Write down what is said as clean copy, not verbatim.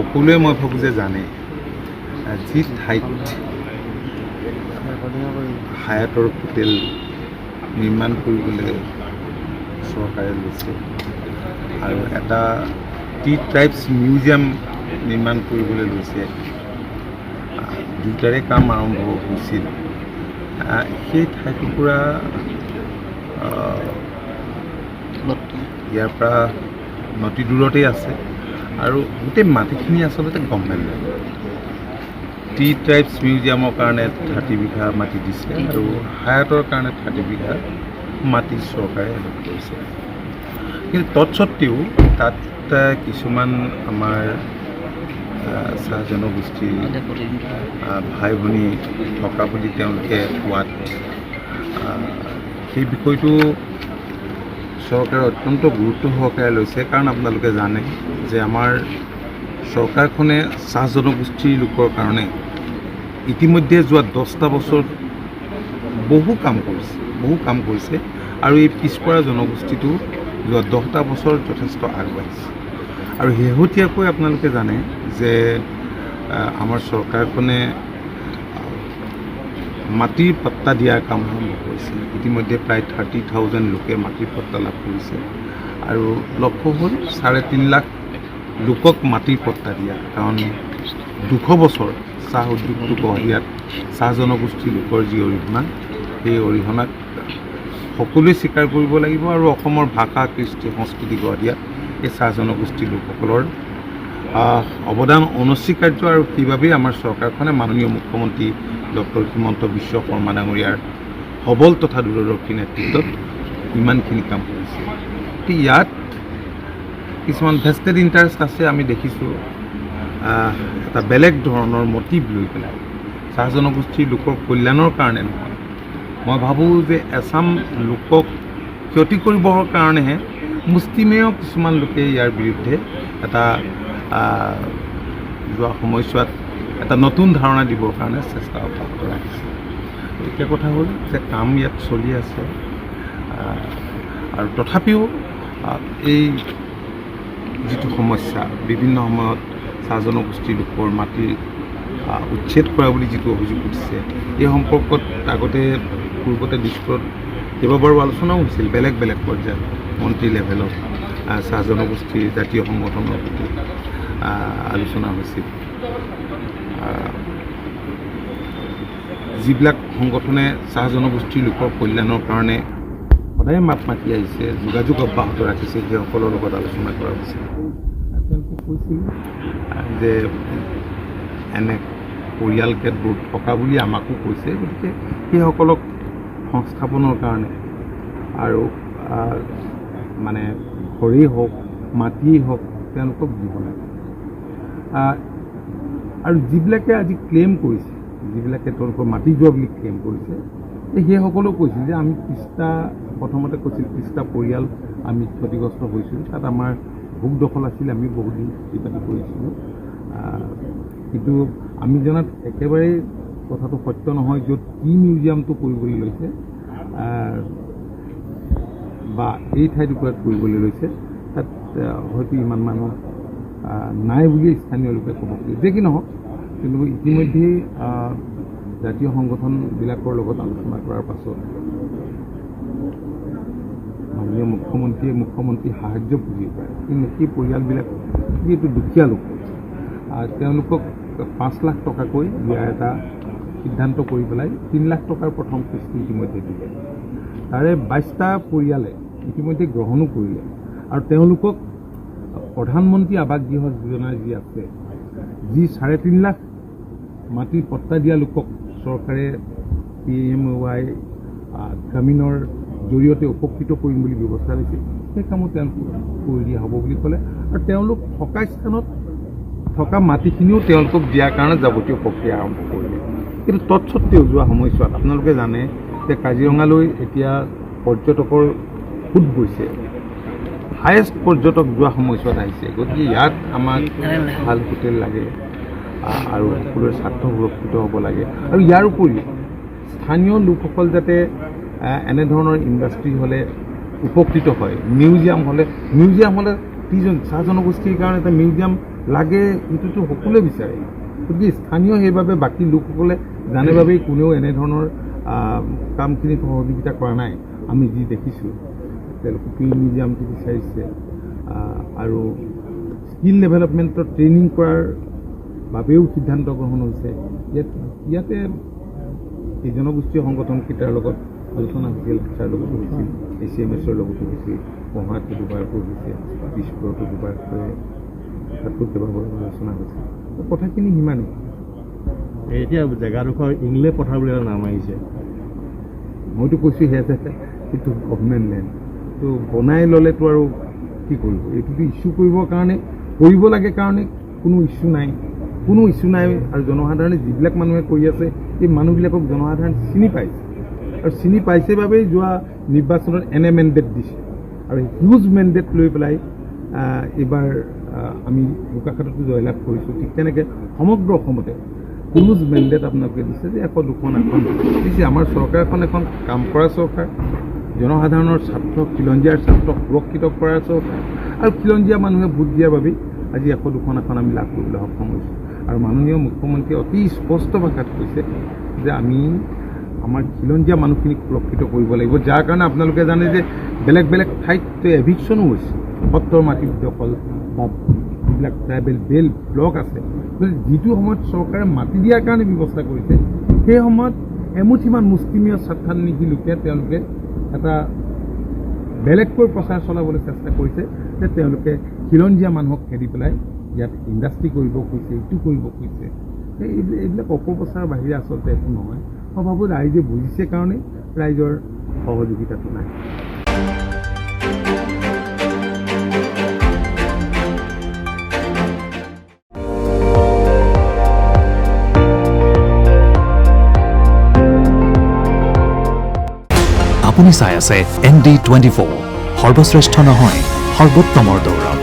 সকলোৱে মই ভাবোঁ যে জানে যি ঠাইত হায়াতৰ হোটেল নিৰ্মাণ কৰিবলৈ চৰকাৰে লৈছে আৰু এটা টি ট্ৰাইবছ মিউজিয়াম নিৰ্মাণ কৰিবলৈ লৈছে, দুয়োটাৰে কাম আৰম্ভ হৈছিল। সেই ঠাইটুকুৰা ইয়াৰ পৰা নতি দূৰতেই আছে আৰু গোটেই মাটিখিনি আচলতে গভৰ্ণমেণ্টে টি ট্ৰাইবছ মিউজিয়ামৰ কাৰণে 30 বিঘা মাটি দিছে আৰু হায়াতৰ কাৰণে 30 বিঘা মাটি চৰকাৰে অলপ কৰিছে। কিন্তু তৎসত্ত্বেও তাত কিছুমান আমাৰ চাহ জনগোষ্ঠীৰ ভাই ভনী থকা বুলি তেওঁলোকে কোৱাত সেই বিষয়টো চৰকাৰে অত্যন্ত গুৰুত্ব সহকাৰে লৈছে। কাৰণ আপোনালোকে জানে যে আমাৰ চৰকাৰখনে চাহ জনগোষ্ঠীৰ লোকৰ কাৰণে ইতিমধ্যে যোৱা 10টা বছৰত বহু কাম কৰিছে আৰু এই পিছপৰা জনগোষ্ঠীটো যোৱা 10টা বছৰ যথেষ্ট আগবাঢ়িছে। আৰু শেহতীয়াকৈ আপোনালোকে জানে যে আমাৰ চৰকাৰখনে মাটিৰ পট্টা দিয়াৰ কাম আৰম্ভ কৰিছে। ইতিমধ্যে প্ৰায় 30,000 লোকে মাটিৰ পট্টা লাভ কৰিছে আৰু লক্ষ্য হ'ল 3.5 লাখ লোকক মাটিৰ পট্টা দিয়া। কাৰণ 200 বছৰ চাহ উদ্যোগটো গঢ় দিয়াত চাহ জনগোষ্ঠীৰ লোকৰ যি অৰিহণা, সেই অৰিহণাক সকলোৱে স্বীকাৰ কৰিব লাগিব আৰু অসমৰ ভাষা কৃষ্টি সংস্কৃতি গঢ় দিয়াত এই চাহ জনগোষ্ঠীৰ লোকসকলৰ অৱদান অনস্বীকাৰ্য। আৰু সেইবাবেই আমাৰ চৰকাৰখনে মাননীয় মুখ্যমন্ত্ৰী ডক্টৰ হিমন্ত বিশ্ব শৰ্মা ডাঙৰীয়াৰ সবল তথা দূৰদৰ্শী নেতৃত্বত ইমানখিনি কাম কৰিছে। ইয়াত কিছুমান ভেষ্টেড ইণ্টাৰেষ্ট আছে। আমি দেখিছোঁ এটা বেলেগ ধৰণৰ মটিভ লৈ পেলাই চাহ জনগোষ্ঠীৰ লোকৰ কল্যাণৰ কাৰণে নহয়, মই ভাবোঁ যে এচাম লোকক ক্ষতি কৰিবৰ কাৰণেহে মুষ্টিমেয় কিছুমান লোকে ইয়াৰ বিৰুদ্ধে এটা যোৱা সময়ছোৱাত এটা নতুন ধাৰণা দিবৰ কাৰণে চেষ্টা অব্যাহত ৰাখিছে। এতিয়া কথা হ'ল যে কাম ইয়াত চলি আছে আৰু তথাপিও এই যিটো সমস্যা, বিভিন্ন সময়ত চাহ জনগোষ্ঠীৰ লোকৰ মাটিৰ উচ্ছেদ কৰা বুলি যিটো অভিযোগ উঠিছে, এই সম্পৰ্কত আগতে পূৰ্বতে দিশত কেইবাবাৰো আলোচনাও হৈছিল বেলেগ বেলেগ পৰ্যায়ত, মন্ত্ৰী লেভেলত চাহ জনগোষ্ঠীৰ জাতীয় সংগঠনৰ প্ৰতি আলোচনা হৈছিল। যিবিলাক সংগঠনে চাহ জনগোষ্ঠীৰ লোকৰ কল্যাণৰ কাৰণে সদায় মাত মাতি আহিছে, যোগাযোগ অব্যাহত ৰাখিছে, সেইসকলৰ লগত আলোচনা কৰা হৈছিল। তেওঁলোকে কৈছিল যে এনে পৰিয়াল কেতবোৰ থকা বুলি আমাকো কৈছে, গতিকে সেইসকলক সংস্থাপনৰ কাৰণে আৰু মানে ঘৰেই হওক মাটিয়েই হওক তেওঁলোকক দিব লাগে। আৰু যিবিলাকে আজি ক্লেইম কৰিছে, যিবিলাকে তেওঁলোকৰ মাটি যোৱা বুলি ক্লেইম কৰিছে, সেইসকলেও কৈছিল যে আমি প্ৰথমতে কৈছিল 30টা পৰিয়াল আমি ক্ষতিগ্ৰস্ত হৈছিলোঁ, তাত আমাৰ ভোগ দখল আছিল, আমি বহুদিন প্ৰতিবাদী কৰিছিলোঁ। কিন্তু আমি জনাত একেবাৰে কথাটো সত্য নহয়। য'ত টি মিউজিয়ামটো কৰিবলৈ লৈছে বা এই ঠাইটুকুৰাত কৰিবলৈ লৈছে, তাত হয়তো ইমান মানুহ নাই বুলিয়ে স্থানীয় লোকে ক'ব খুজিছে। যে কি নহওক, কিন্তু ইতিমধ্যেই জাতীয় সংগঠনবিলাকৰ লগত আলোচনা কৰাৰ পাছত মাননীয় মুখ্যমন্ত্ৰীয়ে সাহায্য বুজি পায়। কিন্তু সেই পৰিয়ালবিলাক যিহেতু দুখীয়া লোক, তেওঁলোকক 5 লাখ টকাকৈ দিয়াৰ এটা সিদ্ধান্ত কৰি পেলাই 3 লাখ টকাৰ প্ৰথম কিস্তি ইতিমধ্যে দিলে। তাৰে 22টা পৰিয়ালে ইতিমধ্যে গ্ৰহণো কৰিলে আৰু তেওঁলোকক প্ৰধানমন্ত্ৰী আৱাস গৃহ যোজনা যি আছে, যি 3.5 লাখ মাটিৰ পট্টা দিয়া লোকক চৰকাৰে PMY গ্ৰামীণৰ জৰিয়তে উপকৃত কৰিম বুলি ব্যৱস্থা লৈছে, সেই কামো তেওঁলোকক কৰি দিয়া হ'ব বুলি ক'লে। আৰু তেওঁলোক থকা স্থানত থকা মাটিখিনিও তেওঁলোকক দিয়াৰ কাৰণে যাৱতীয় প্ৰক্ৰিয়া আৰম্ভ কৰিলে। কিন্তু তৎসত্ত্বেও যোৱা সময়ছোৱাত আপোনালোকে জানে যে কাজিৰঙালৈ এতিয়া পৰ্যটকৰ সোঁত বৈছে, হায়েষ্ট পৰ্যটক যোৱা সময়ছোৱাত আহিছে। গতিকে ইয়াত আমাক ভাল হোটেল লাগে আৰু সকলোৰে স্বাৰ্থ সুৰক্ষিত হ'ব লাগে। আৰু ইয়াৰ উপৰিও স্থানীয় লোকসকল যাতে এনেধৰণৰ ইণ্ডাষ্ট্ৰী হ'লে উপকৃত হয়। মিউজিয়াম হ'লে চাহ জনগোষ্ঠীৰ কাৰণে এটা মিউজিয়াম লাগে সেইটোতো সকলোৱে বিচাৰে, গতিকে স্থানীয় সেইবাবে বাকী লোকসকলে জানে বাবেই কোনেও এনেধৰণৰ কামখিনি সহযোগিতা কৰা নাই। আমি যি দেখিছোঁ তেওঁলোকে ফিল্ড মিউজিয়ামটো বিচাৰিছে আৰু স্কিল ডেভেলপমেণ্টৰ ট্ৰেইনিং কৰাৰ বাবেও সিদ্ধান্ত গ্ৰহণ হৈছে। ইয়াতে এই জনগোষ্ঠীয় সংগঠনকেইটাৰ লগত আলোচনা হৈছিল, তাৰ লগতো হৈছিল, ACMSৰ লগতো হৈছিল, গুৱাহাটীত দুবাৰকৈ হৈছে, দিছপুৰতো দুবাৰকৈ, তাতো কেইবাবাৰো আলোচনা হৈছিল। কথাখিনি সিমানেই। এতিয়া জেগাডোখৰ ইংলে পথাৰ বুলি এটা নাম আহিছে। মইতো কৈছোঁ সেয়া সেইটো গভৰ্ণমেণ্ট লেণ্ড, তো বনাই ল'লেতো আৰু কি কৰিব, এইটোতো ইছ্যু কৰিবৰ কাৰণে কৰিব লাগে কাৰণে কোনো ইছ্যু নাই, কোনো ইছ্যু নাই। আৰু জনসাধাৰণে যিবিলাক মানুহে কৰি আছে এই মানুহবিলাকক জনসাধাৰণ চিনি পাইছে, আৰু চিনি পাইছে বাবেই যোৱা নিৰ্বাচনত এনে মেণ্ডেট দিছে, আৰু হিউজ মেণ্ডেট লৈ পেলাই এইবাৰ আমি বোকাখাততো জয়লাভ কৰিছোঁ। ঠিক তেনেকৈ সমগ্ৰ অসমতে হিউজ মেণ্ডেট আপোনালোকে দিছে যে 100-200 আসন দিছে। আমাৰ চৰকাৰখন এখন কাম কৰা চৰকাৰ, জনসাধাৰণৰ স্বাৰ্থ, খিলঞ্জীয়াৰ স্বাৰ্থ সুৰক্ষিত কৰাৰ চৰকাৰ, আৰু খিলঞ্জীয়া মানুহে ভোট দিয়াৰ বাবেই আজি 100-200 আসন আমি লাভ কৰিবলৈ সক্ষম হৈছোঁ। আৰু মাননীয় মুখ্যমন্ত্ৰীয়ে অতি স্পষ্ট ভাষাত কৈছে যে আমি আমাৰ খিলঞ্জীয়া মানুহখিনিক সুৰক্ষিত কৰিব লাগিব, যাৰ কাৰণে আপোনালোকে জানে যে বেলেগ বেলেগ ঠাইত এভিকশ্যনো হৈছে, সত্ৰৰ মাটি দখল বা যিবিলাক ট্ৰাইবেল বেল ব্লক আছে, যিটো সময়ত চৰকাৰে মাটি দিয়াৰ কাৰণে ব্যৱস্থা কৰিছে, সেই সময়ত এমুঠিমান মুষ্টিমীয় স্বাৰ্থান্বেষী লোকে তেওঁলোকে এটা বেলেগকৈ প্ৰচাৰ চলাবলৈ চেষ্টা কৰিছে যে তেওঁলোকে খিলঞ্জীয়া মানুহক খেদি পেলাই ইয়াত ইণ্ডাষ্ট্ৰী কৰিব কৈছে, এইটো কৰিব কৈছে। এইবিলাক অপপ্ৰচাৰৰ বাহিৰে আচলতে একো নহয়। মই ভাবোঁ ৰাইজে বুজিছে কাৰণে ৰাইজৰ সহযোগিতাটো নাই। আপুনি চাই আছে ND24, সৰ্বশ্ৰেষ্ঠ নহয় সৰ্বোত্তমৰ দৌৰত।